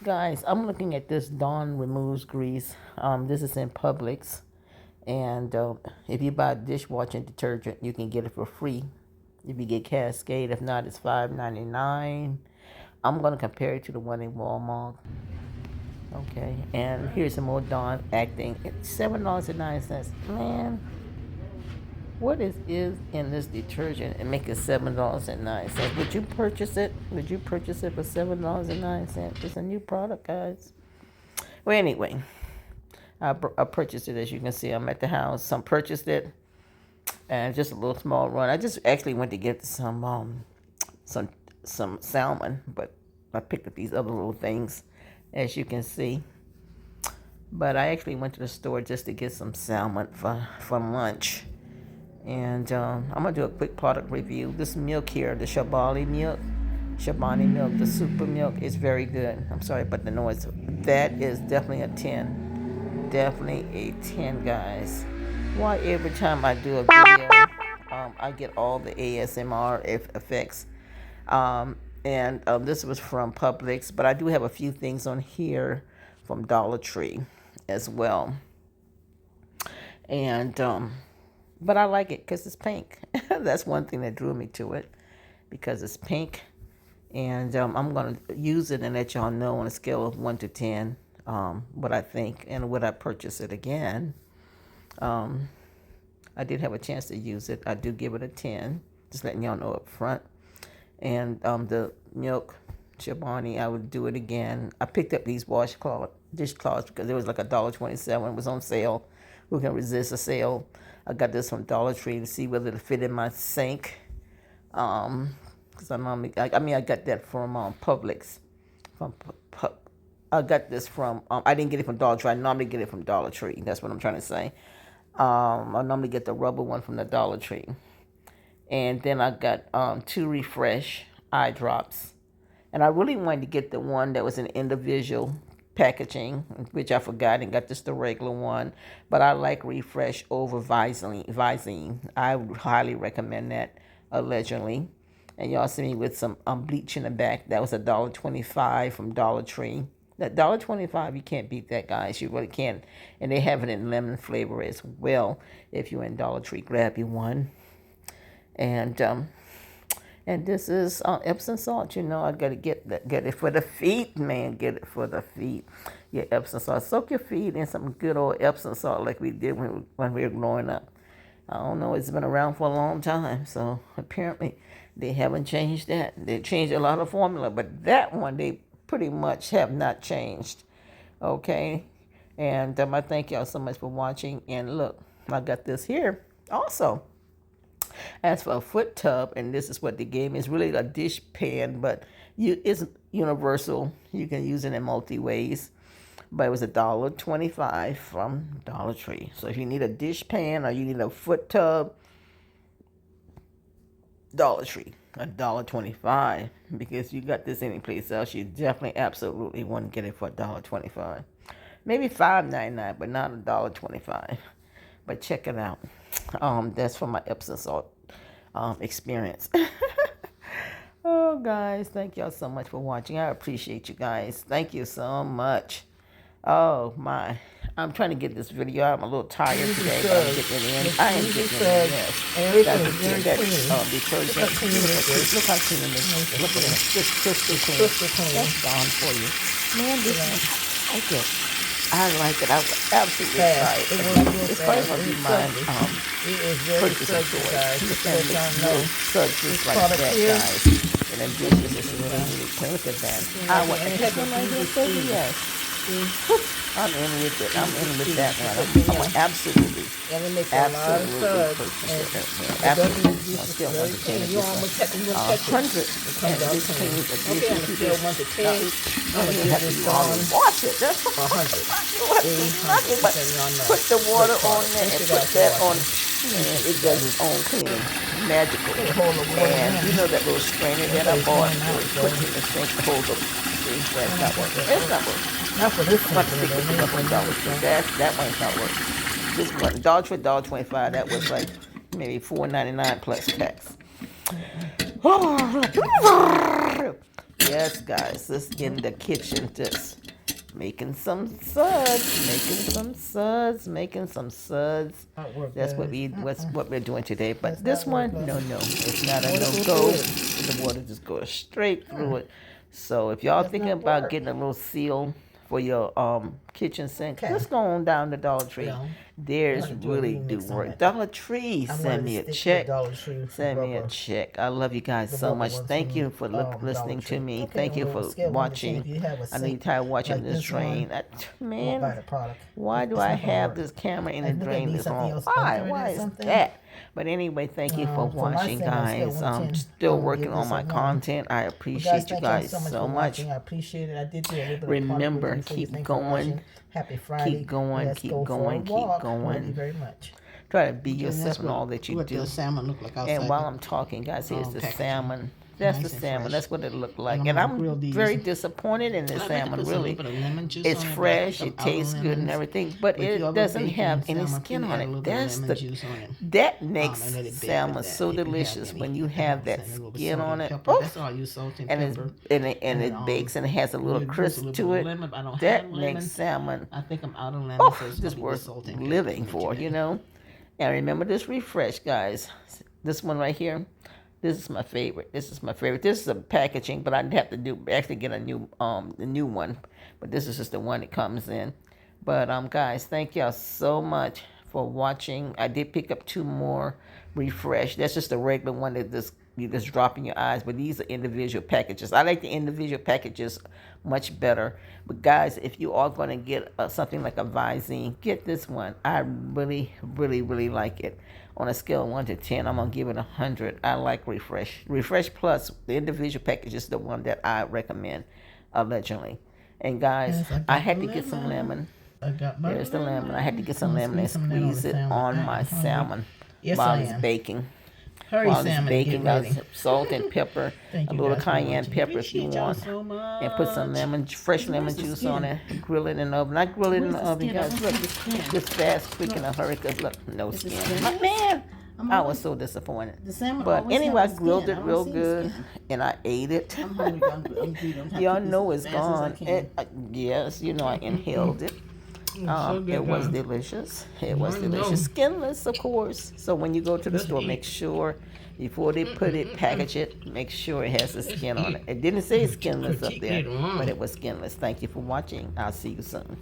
Guys, I'm looking at this Dawn Removes Grease. This is in Publix. And if you buy dishwashing detergent, you can get it for free. If you get Cascade, if not, it's $5.99. I'm going to compare it to the one in Walmart. Okay, and here's some more Dawn acting. It's $7.09. Man, what is in this detergent and make it $7.09? Would you purchase it? Would you purchase it for $7.09? It's a new product, guys. Well, anyway, I purchased it. As you can see, I'm at the house. Some purchased it, and just a little small run. I just actually went to get some salmon, but I picked up these other little things, as you can see. But I actually went to the store just to get some salmon for lunch. And I'm gonna do a quick product review. This milk here, the Chobani milk, the super milk is very good. I'm sorry about the noise. That is definitely a 10. Definitely a 10, guys. Why every time I do a video, I get all the ASMR effects. And this was from Publix, but I do have a few things on here from Dollar Tree as well. And but I like it because it's pink. That's one thing that drew me to it, because it's pink. And I'm going to use it and let y'all know on a scale of 1 to 10 what I think and would I purchase it again. I did have a chance to use it. I do give it a 10, just letting y'all know up front. And the milk Chobani, I would do it again. I picked up these dishcloths because it was like $1.27. It was on sale. Who can resist a sale? I got this from Dollar Tree to see whether it fit in my sink. Because I got that from Publix. I got this from, I didn't get it from Dollar Tree. I normally get it from Dollar Tree. That's what I'm trying to say. I normally get the rubber one from the Dollar Tree. And then I got 2 Refresh eye drops. And I really wanted to get the one that was in individual packaging, which I forgot, and got just the regular one. But I like Refresh over Visine. I would highly recommend that, allegedly. And y'all see me with some bleach in the back. That was $1.25 from Dollar Tree. That $1.25, you can't beat that, guys. You really can't. And they have it in lemon flavor as well. If you're in Dollar Tree, grab you one. And this is Epsom salt. You know, I gotta get it for the feet, man. Get it for the feet. Yeah, Epsom salt. Soak your feet in some good old Epsom salt like we did when we were growing up. I don't know. It's been around for a long time, so apparently they haven't changed that. They changed a lot of formula, but that one they pretty much have not changed. Okay, and I thank y'all so much for watching. And look, I got this here also. As for a foot tub, and this is what they gave me, it's really a dish pan, but it's universal. You can use it in multi ways. But it was $1.25 from Dollar Tree. So if you need a dish pan or you need a foot tub, Dollar Tree, $1.25. Because you got this anyplace else, you definitely absolutely want to get it for $1.25. Maybe $5.99, but not $1.25. But check it out. That's from my Epsom salt experience. Oh, guys, thank y'all so much for watching. I appreciate you guys. Thank you so much. Oh, my. I'm trying to get this video out. I'm a little tired today, but I'm getting it in. I am getting it in, yes. That detergent. Look how clean it is. Look at it. Just crystal clean. That's gone for you. Man, this is, I like it. I like it. I would absolutely try it. It's probably going to be my purchase of choice. And little suds like that, guys. And then dishes is really, really clean. Look at that. I want to have one right here, yes. I'm in with it. I'm in with that one. I'm absolutely purchase it. Absolutely. I still want to change this one. 100. And this cleans the dishes. You don't have to wash it. That's 100. Nothing but put the water on there and put that on. And it does its own cleaning. Magical. And you know that little strainer that I bought? Put in the sink, hold up. That's not working. It's not working. Not for this one. That one's not working. This one, Dollar Tree, $1.25. That was like maybe $4.99 plus tax. Yes, guys, this in the kitchen, just making some suds, making some suds. Artwork, That's what guys. what we're doing today. That's But this artwork, one, love. no, it's not a Water no go go. through The water just goes straight through it. So if y'all That's thinking not about work. getting a little seal for your kitchen sink, Okay. just go on down to Dollar Tree. No. There's Gotta do a really do remix on work. it. Dollar Tree, I'm send gonna me a stick to check. Dollar Tree Send me a rubber. check. I love you guys The so rubber much. ones Thank from, you for Dollar listening to Tree. me. Okay, Thank you on a for scale of 1 to 10, watching. if you have a I know you're sink tired of watching like this this one, drain. won't buy Man, the product. why do It's I not gonna have work. this camera in Like, the look at drain me, this something long? else Why? other Why than is something. that? But anyway, thank you for For my watching, scale, on a scale of guys. 1 to I'm 10, still I'm gonna working give on this my a 1. content. I Well, guys, appreciate you thank y'all guys so much so for much. watching. I appreciate it. I did do a little bit of product Remember, review for you. keep Thanks for going, watching. Happy Friday. keep going, Let's keep go for a going, keep walk. Love you going. very much. Try to be Okay, yourself that's in all that you what do. the salmon look like outside. And while I'm talking, guys, here's the packaging. salmon. That's Nice the and salmon. fresh. That's what it looked like. And And I'm gonna grill I'm these. very disappointed in this I meant to salmon, put some really. little bit of lemon juice It's on it, but I fresh, think it I'm out of tastes good and lemons. everything, but But if it y'all go doesn't bacon have and any salmon, skin please on add a it. little bit of That's lemon the juice on it. that makes And let it bake with salmon that, so if you have delicious any when you in the have house, that and a little bit skin salt on and it. pepper. Oof. That's all I use, salt and And pepper. it bakes and it has a little We'll use crisp a little to bit it. of lemon, but I don't That have makes lemon. salmon I think I'm out of lemon, so it's just gonna be with worth salt and pepper living for for, today. And remember this refresh, guys. This one right here. This is my favorite. This is a packaging, but I'd have to actually get the new one. But this is just the one that comes in. But guys, thank y'all so much for watching. I did pick up 2 more refresh. That's just a regular one that you just drop in your eyes. But these are individual packages. I like the individual packages much better. But guys, if you are going to get something like a Visine, get this one. I really, really, really like it. On a scale of 1 to 10, I'm gonna give it 100. I like Refresh. Refresh Plus, the individual package is the one that I recommend, allegedly. And guys, Yes, I got I had the to get some lemon. I got my There's the lemon. I had to get some Gonna lemon and some of that on squeeze the it salmon. on I my am hungry. salmon Yes, while I it's am. baking. Hurry, While it's salmon, and baking, get ready. guys, salt and pepper, Thank a you little guys for cayenne watching. pepper if you Appreciate y'all want, so much. and put some fresh lemon Where's the juice on skin? it. Grill it in the oven. Not grill it in Where's the the oven, skin? I guys. don't Look, see the skin. just fast, quick, in a hurry. Cause look, no Is the skin. skin My loose? man, I'm I always- was so disappointed. The salmon But always anyway, I have the grilled skin. it I real don't see the good, skin. and I ate it. I'm hungry. I'm greedy. I'm trying to Y'all cook this know as it's fast as I gone. can. Yes, I inhaled it. so good, It was guys. delicious. It was I know. delicious. Skinless, of course. So when you go to the Let's store, eat. make sure before they package it, make sure it has the skin on it. It didn't say skinless up there, Chicken. but it was skinless. Thank you for watching. I'll see you soon.